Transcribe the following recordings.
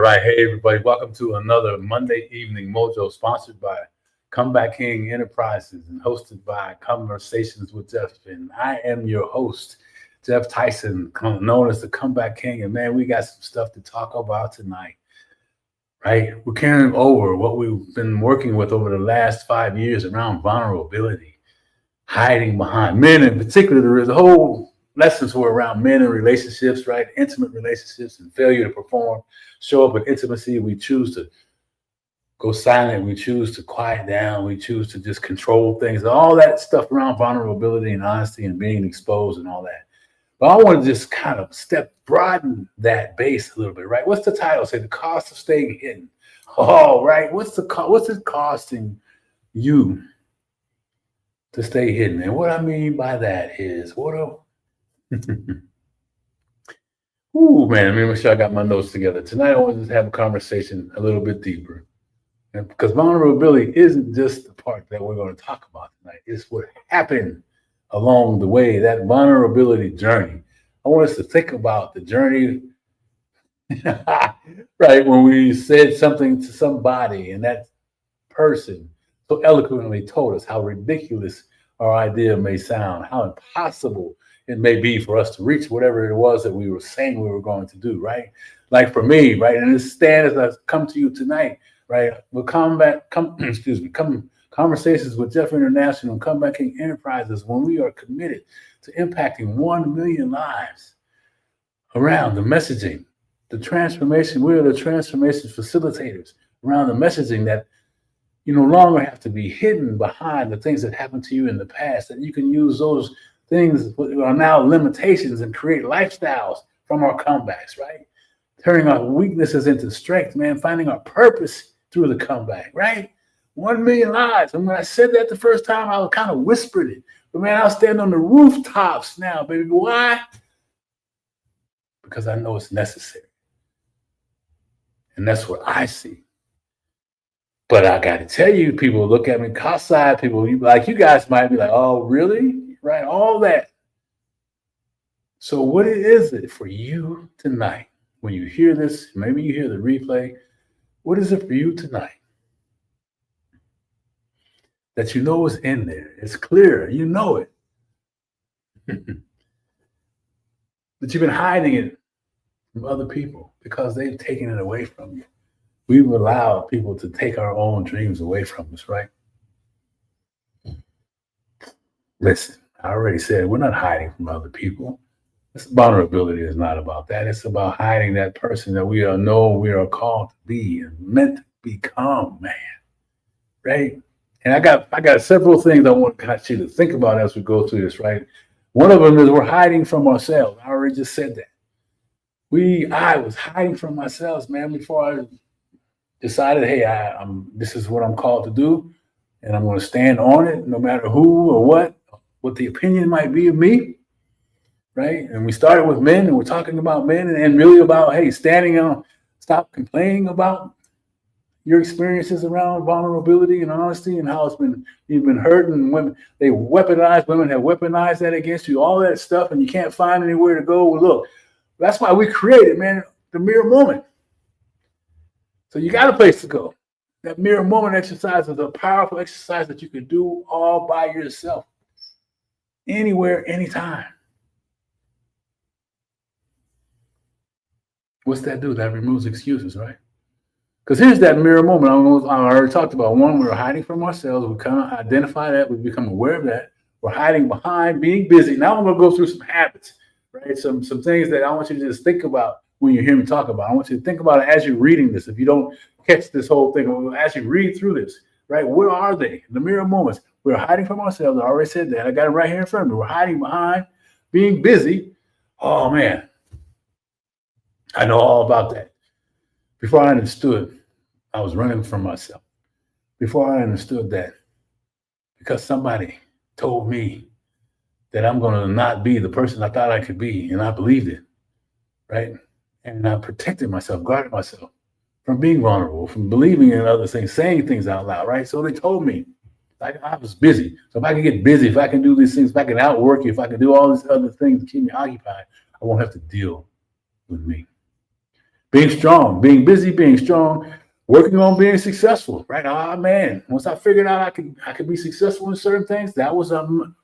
right. Hey, everybody. Welcome to another Monday Evening Mojo sponsored by Comeback King Enterprises and hosted by Conversations with Geoff. And I am your host, Geoff Tyson, known as the Comeback King. And man, we got some stuff to talk about tonight, right? We're carrying over what we've been working with over the last 5 years around vulnerability, hiding behind men in particular. The whole lessons were around men and relationships, right? Intimate relationships and failure to perform, show up with intimacy. We choose to go silent. We choose to quiet down. We choose to just control things. All that stuff around vulnerability and honesty and being exposed and all that. But I want to just kind of broaden that base a little bit, right? What's the title? Say the cost of staying hidden. Oh, right. What's it costing you to stay hidden? And what I mean by that is Ooh, man, let me make sure I got my notes together. Tonight, I want to just have a conversation a little bit deeper. And because vulnerability isn't just the part that we're going to talk about tonight. It's what happened along the way, that vulnerability journey. I want us to think about the journey, right? When we said something to somebody and that person so eloquently told us how ridiculous our idea may sound, how impossible it may be for us to reach whatever it was that we were saying we were going to do, right? Like for me, right? And this stand as I come to you tonight, right? We'll Conversations with Geoff International and Comeback King Enterprises when we are committed to impacting 1 million lives around the messaging, the transformation. We are the transformation facilitators around the messaging that you no longer have to be hidden behind the things that happened to you in the past, that you can use those things that are now limitations and create lifestyles from our comebacks, right? Turning our weaknesses into strength, man, finding our purpose through the comeback, right? 1 million lives. And when I said that the first time, I kind of whispered it. But man, I'll stand on the rooftops now, baby. Why? Because I know it's necessary. And that's what I see. But I got to tell you, people look at me cross-eyed, people like you guys might be like, oh, really? Right? All that. So what is it for you tonight? When you hear this, maybe you hear the replay, what is it for you tonight? That you know is in there. It's clear. You know it. But you've been hiding it from other people because they've taken it away from you. We've allowed people to take our own dreams away from us, right? Listen, I already said we're not hiding from other people. This vulnerability is not about that. It's about hiding that person that we are called to be and meant to become, man. Right? And I got several things I want you to think about as we go through this, right? One of them is we're hiding from ourselves. I already just said that. I was hiding from myself, man, before I decided, hey, this is what I'm called to do, and I'm going to stand on it, no matter who or what the opinion might be of me, right? And we started with men, and we're talking about men, and really about, hey, stop complaining about your experiences around vulnerability and honesty and how you've been hurt, and women have weaponized that against you, all that stuff, and you can't find anywhere to go. Well, look, that's why we created, man, the mirror moment. So you got a place to go. That mirror moment exercise is a powerful exercise that you can do all by yourself, anywhere, anytime. What's that do? That removes excuses, right? Because here's that mirror moment. I already talked about. One, we're hiding from ourselves. We kind of identify that. We become aware of that. We're hiding behind being busy. Now I'm going to go through some habits, right? Some things that I want you to just think about when you hear me talk about. I want you to think about it as you're reading this. If you don't catch this whole thing, as you read through this, right? What are they? The mirror moments. We're hiding from ourselves. I already said that. I got it right here in front of me. We're hiding behind being busy. Oh, man. I know all about that. Before I understood, I was running from myself. Before I understood that, because somebody told me that I'm going to not be the person I thought I could be, and I believed it, right? And I protected myself, guarded myself from being vulnerable, from believing in other things, saying things out loud, right? So they told me, like, I was busy. So if I can get busy, if I can do these things, if I can outwork you, if I can do all these other things to keep me occupied, I won't have to deal with me. Being strong, being busy, being strong, working on being successful, right? Ah, man, once I figured out I could be successful in certain things, that was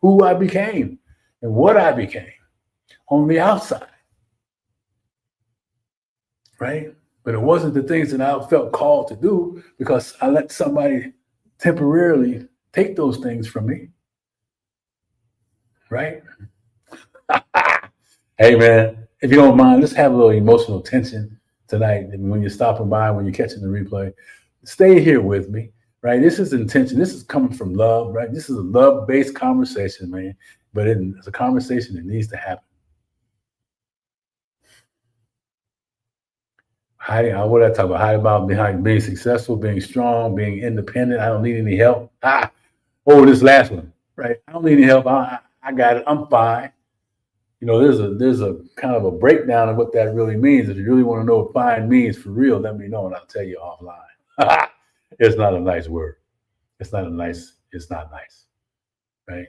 who I became and what I became on the outside, right? But it wasn't the things that I felt called to do because I let somebody temporarily take those things from me, right? Hey, man, if you don't mind, let's have a little emotional tension tonight. And when you're stopping by, when you're catching the replay, stay here with me, right? This is intention. This is coming from love, right? This is a love-based conversation, man. But it's a conversation that needs to happen. What did I talk about? Hiding about being successful, being strong, being independent. I don't need any help. This last one, right? I don't need any help. I got it. I'm fine. There's a kind of a breakdown of what that really means. If you really want to know what fine means for real, let me know and I'll tell you offline. It's not a nice word. It's not nice, right?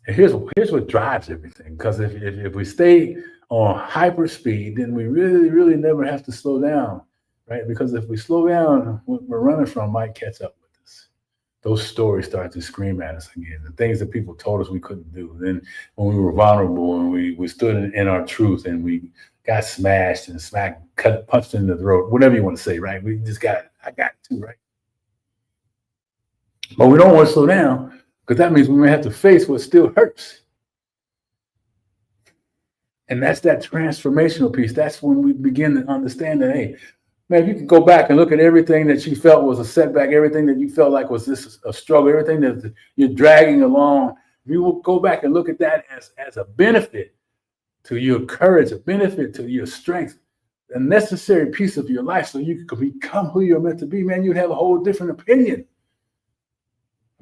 And here's what drives everything. Because if we stay on hyper speed, then we really, really never have to slow down, right? Because if we slow down, what we're running from might catch up with us. Those stories start to scream at us again. The things that people told us we couldn't do. Then when we were vulnerable and we stood in our truth and we got smashed and punched in the throat, whatever you want to say, right? I got to, right? But we don't want to slow down because that means we may have to face what still hurts. And that's that transformational piece. That's when we begin to understand that, hey, man, if you can go back and look at everything that you felt was a setback, everything that you felt like was a struggle, everything that you're dragging along, if you will go back and look at that as a benefit to your courage, a benefit to your strength, a necessary piece of your life so you can become who you're meant to be, man, you'd have a whole different opinion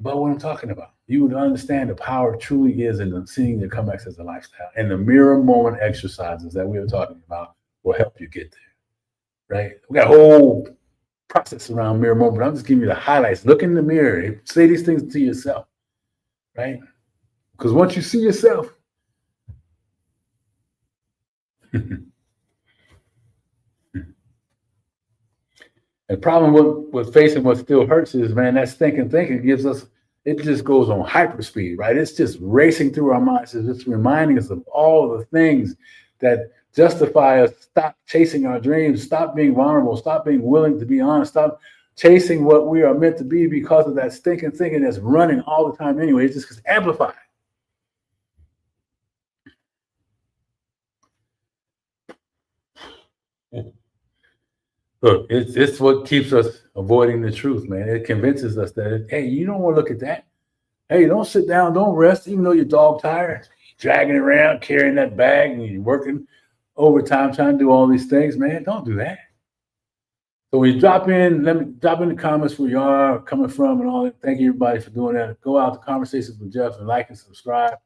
about what I'm talking about. You would understand the power truly is in seeing your comebacks as a lifestyle. And the mirror moment exercises that we were talking about will help you get there, right? We got a whole process around mirror moment. I'm just giving you the highlights. Look in the mirror. Say these things to yourself, right? Because once you see yourself, the problem with facing what still hurts is, man, that stinking thinking it just goes on hyperspeed, right? It's just racing through our minds. It's just reminding us of all the things that justify us. Stop chasing our dreams. Stop being vulnerable. Stop being willing to be honest. Stop chasing what we are meant to be because of that stinking thinking that's running all the time anyway. It just gets amplified. Look, it's what keeps us avoiding the truth, man. It convinces us that, hey, you don't want to look at that. Hey, don't sit down, don't rest, even though you're dog tired, dragging around, carrying that bag, and you're working overtime trying to do all these things, man. Don't do that. So when you drop in, let me drop in the comments where you are coming from and all that. Thank you, everybody, for doing that. Go out to Conversations with Geoff and like and subscribe,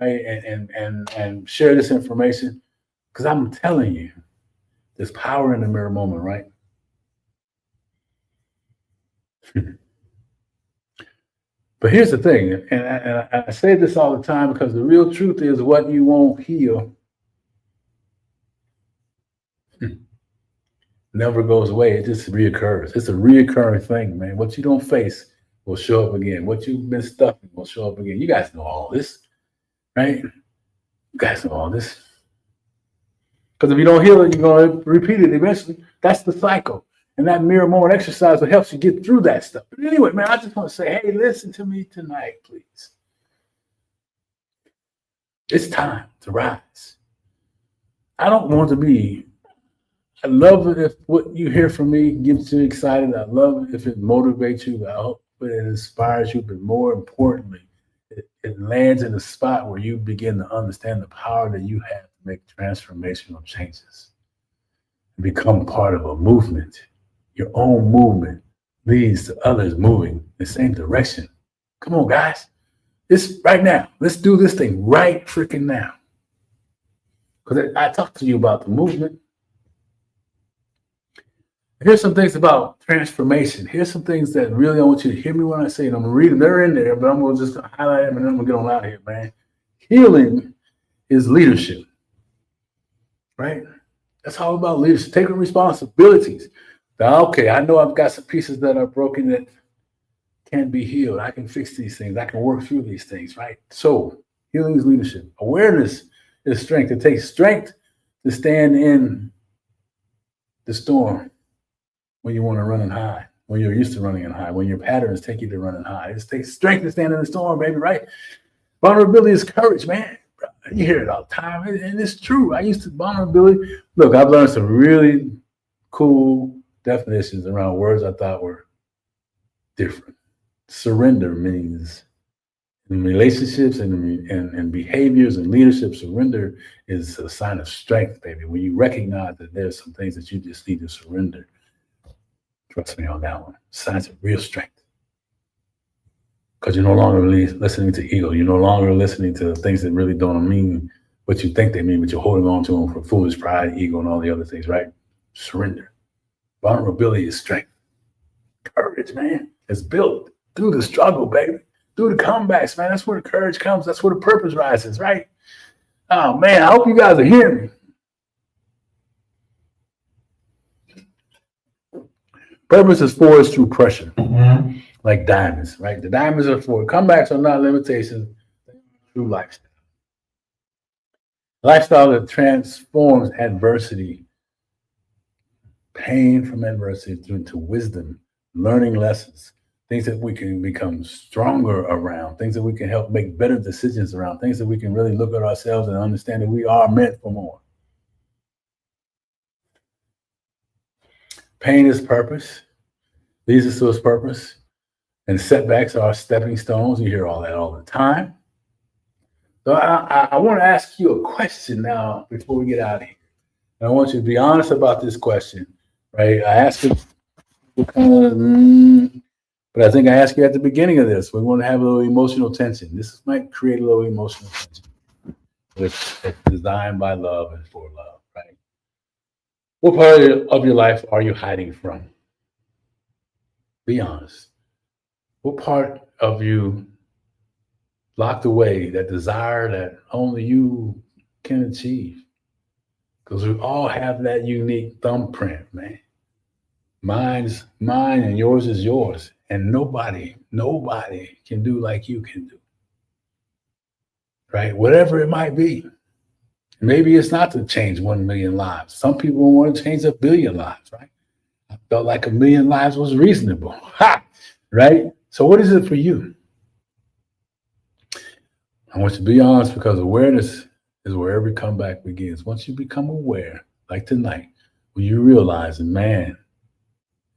right? And share this information. Because I'm telling you, there's power in the mirror moment, right? But here's the thing, and I say this all the time because the real truth is what you won't heal never goes away. It just reoccurs. It's a reoccurring thing, man. What you don't face will show up again. What you've been stuck in will show up again. You guys know all this, right? You guys know all this. Because if you don't heal it, you're going to repeat it eventually. That's the cycle. And that mirror moment exercise will help you get through that stuff. But anyway, man, I just want to say, hey, listen to me tonight, please. It's time to rise. I don't want to be. I love it if what you hear from me gets you excited. I love it if it motivates you. I hope it inspires you. But more importantly, it lands in a spot where you begin to understand the power that you have to make transformational changes and become part of a movement. Your own movement leads to others moving the same direction. Come on, guys. This right now. Let's do this thing right freaking now. Because I talked to you about the movement. Here's some things about transformation. Here's some things that really I want you to hear me when I say it. I'm going to read them. They're in there, but I'm going to just highlight them and then I'm going to get on out of here, man. Healing is leadership. right? That's all about leadership, taking responsibilities. Now, okay, I know I've got some pieces that are broken that can be healed. I can fix these things. I can work through these things, right? So healing is leadership. Awareness is strength. It takes strength to stand in the storm when you want to run and hide, when you're used to running and hide, when your patterns take you to run and hide. It takes strength to stand in the storm, baby, right? Vulnerability is courage, man. You hear it all the time, and it's true. I used to vulnerability. Look, I've learned some really cool definitions around words I thought were different. Surrender means in relationships and behaviors and leadership, surrender is a sign of strength, baby. When you recognize that there's some things that you just need to surrender. Trust me on that one. Signs of real strength. Because you're no longer really listening to ego. You're no longer listening to things that really don't mean what you think they mean, but you're holding on to them for foolish pride, ego, and all the other things, right? Surrender. Vulnerability is strength. Courage, man, is built through the struggle, baby. Through the comebacks, man. That's where the courage comes. That's where the purpose rises, right? Oh, man, I hope you guys are hearing me. Purpose is forged through pressure, like diamonds, right? The diamonds are forged. Comebacks are not limitations, through lifestyle. Lifestyle that transforms adversity, pain from adversity into wisdom, learning lessons, things that we can become stronger around, things that we can help make better decisions around, things that we can really look at ourselves and understand that we are meant for more. Pain is purpose, leads us to its purpose, and setbacks are stepping stones. You hear all that all the time. So I want to ask you a question now before we get out of here. And I want you to be honest about this question, right? I asked it, but I think I asked you at the beginning of this. We want to have a little emotional tension. This might create a little emotional tension. It's designed by love and for love, right? What part of your life are you hiding from? Be honest. What part of you locked away, that desire that only you can achieve? Because we all have that unique thumbprint, man. Mine's mine and yours is yours. And nobody can do like you can do. Right? Whatever it might be. Maybe it's not to change 1 million lives. Some people want to change 1 billion lives, right? I felt like 1 million lives was reasonable. Ha! Right? So what is it for you? I want you to be honest, because awareness is where every comeback begins. Once you become aware, like tonight, when you realize, man,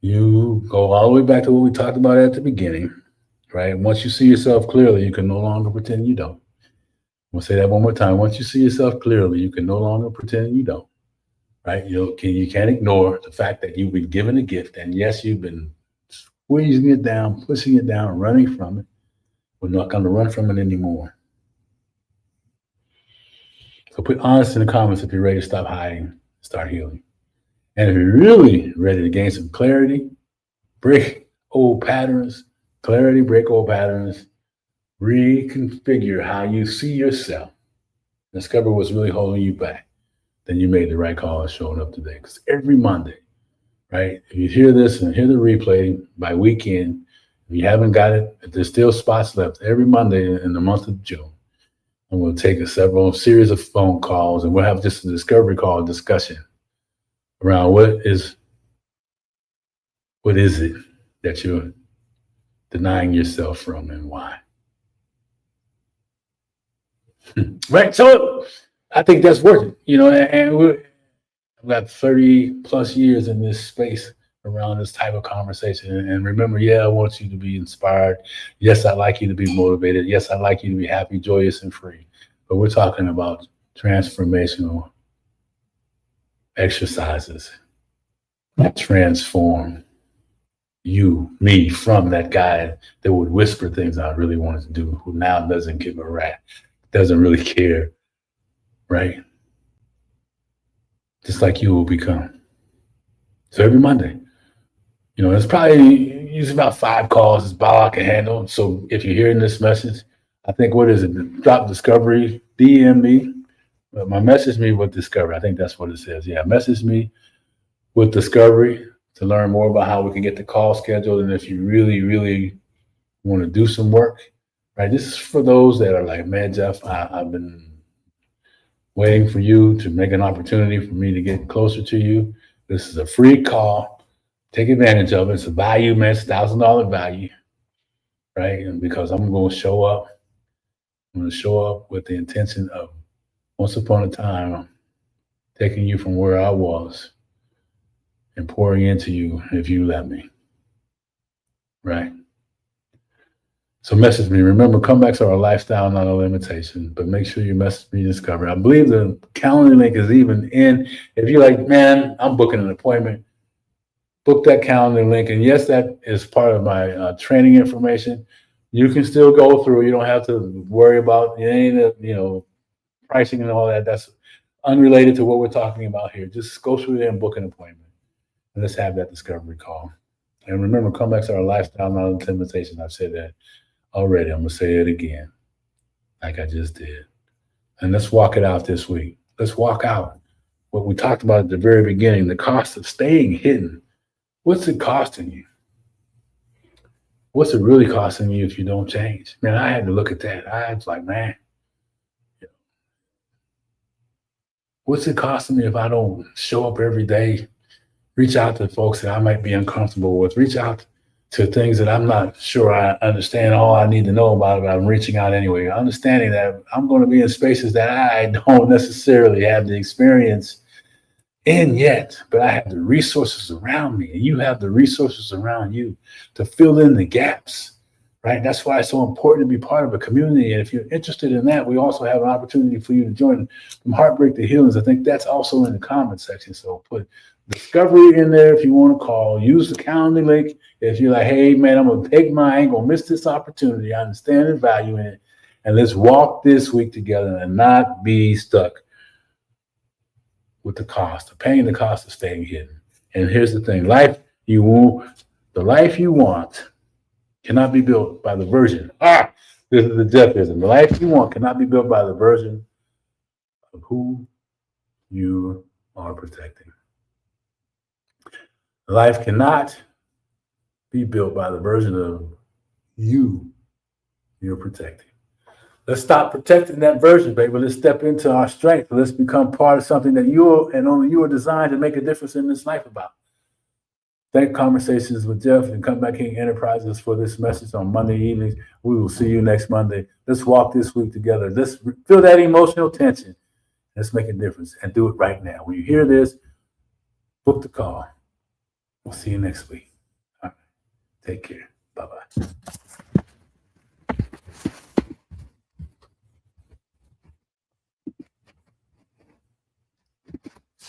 you go all the way back to what we talked about at the beginning, right? Once you see yourself clearly, you can no longer pretend you don't. I'm going to say that one more time. Once you see yourself clearly, you can no longer pretend you don't, right? You can't ignore the fact that you've been given a gift. And yes, you've been squeezing it down, pushing it down, running from it. We're not going to run from it anymore. So put honest in the comments if you're ready to stop hiding, start healing. And if you're really ready to gain some clarity, break old patterns, reconfigure how you see yourself, discover what's really holding you back, then you made the right call of showing up today. Because every Monday, right, if you hear this and hear the replay by weekend, if you haven't got it, if there's still spots left, every Monday in the month of June, and we'll take a series of phone calls, and we'll have just a discovery call discussion around what is it that you're denying yourself from and why. Right. So I think that's worth it, and we've got 30 plus years in this space around this type of conversation. And remember, I want you to be inspired. Yes, I'd like you to be motivated. Yes, I'd like you to be happy, joyous, and free. But we're talking about transformational exercises that transform me from that guy that would whisper things I really wanted to do, who now doesn't give a rat, doesn't really care, right? Just like you will become. So every Monday, it's probably usually about 5 calls. It's about all I can handle. So if you're hearing this message, I think, what is it? Drop discovery, DM me, But my message me with discovery. I think that's what it says. Yeah, message me with discovery to learn more about how we can get the call scheduled. And if you really, really want to do some work, right? This is for those that are like, man, Geoff, I've been waiting for you to make an opportunity for me to get closer to you. This is a free call. Take advantage of it. It's a value, man. It's $1,000 value, right? And because I'm going to show up, I'm going to show up with the intention of once upon a time taking you from where I was and pouring into you if you let me, right? So message me. Remember, comebacks are a lifestyle, not a limitation, but make sure you message me discovery. I believe the calendar link is even in. If you're like, man, I'm booking an appointment, book that calendar link. And yes, that is part of my training information. You can still go through. You don't have to worry about any, pricing and all that. That's unrelated to what we're talking about here. Just go through there and book an appointment. And let's have that discovery call. And remember, comebacks are a lifestyle, not a limitation. I've said that already. I'm going to say it again, like I just did. And let's walk it out this week. Let's walk out what we talked about at the very beginning, the cost of staying hidden. What's it costing you? What's it really costing you if you don't change? Man, I had to look at that. I was like, man, what's it costing me if I don't show up every day, reach out to folks that I might be uncomfortable with, reach out to things that I'm not sure I understand all I need to know about it, but I'm reaching out anyway, understanding that I'm going to be in spaces that I don't necessarily have the experience in yet, but I have the resources around me, and you have the resources around you to fill in the gaps, right? That's why it's so important to be part of a community. And if you're interested in that, we also have an opportunity for you to join From Heartbreak to Healings. I think that's also in the comment section. So put discovery in there if you want to call. Use the calendar link if you're like, hey, man, I'm going to take I ain't going to miss this opportunity. I understand the value in it. And let's walk this week together and not be stuck with the cost of paying the cost of staying hidden. And here's the thing, the life you want cannot be built by the version. This is the Geoffism. The life you want cannot be built by the version of who you are protecting. Life cannot be built by the version of you're protecting. Let's stop protecting that version, baby. Let's step into our strength. Let's become part of something that you and only you are designed to make a difference in this life about. Thank Conversations with Geoff and Comeback King Enterprises for this message on Monday evenings. We will see you next Monday. Let's walk this week together. Let's feel that emotional tension. Let's make a difference and do it right now. When you hear this, book the call. We'll see you next week. All right. Take care. Bye-bye.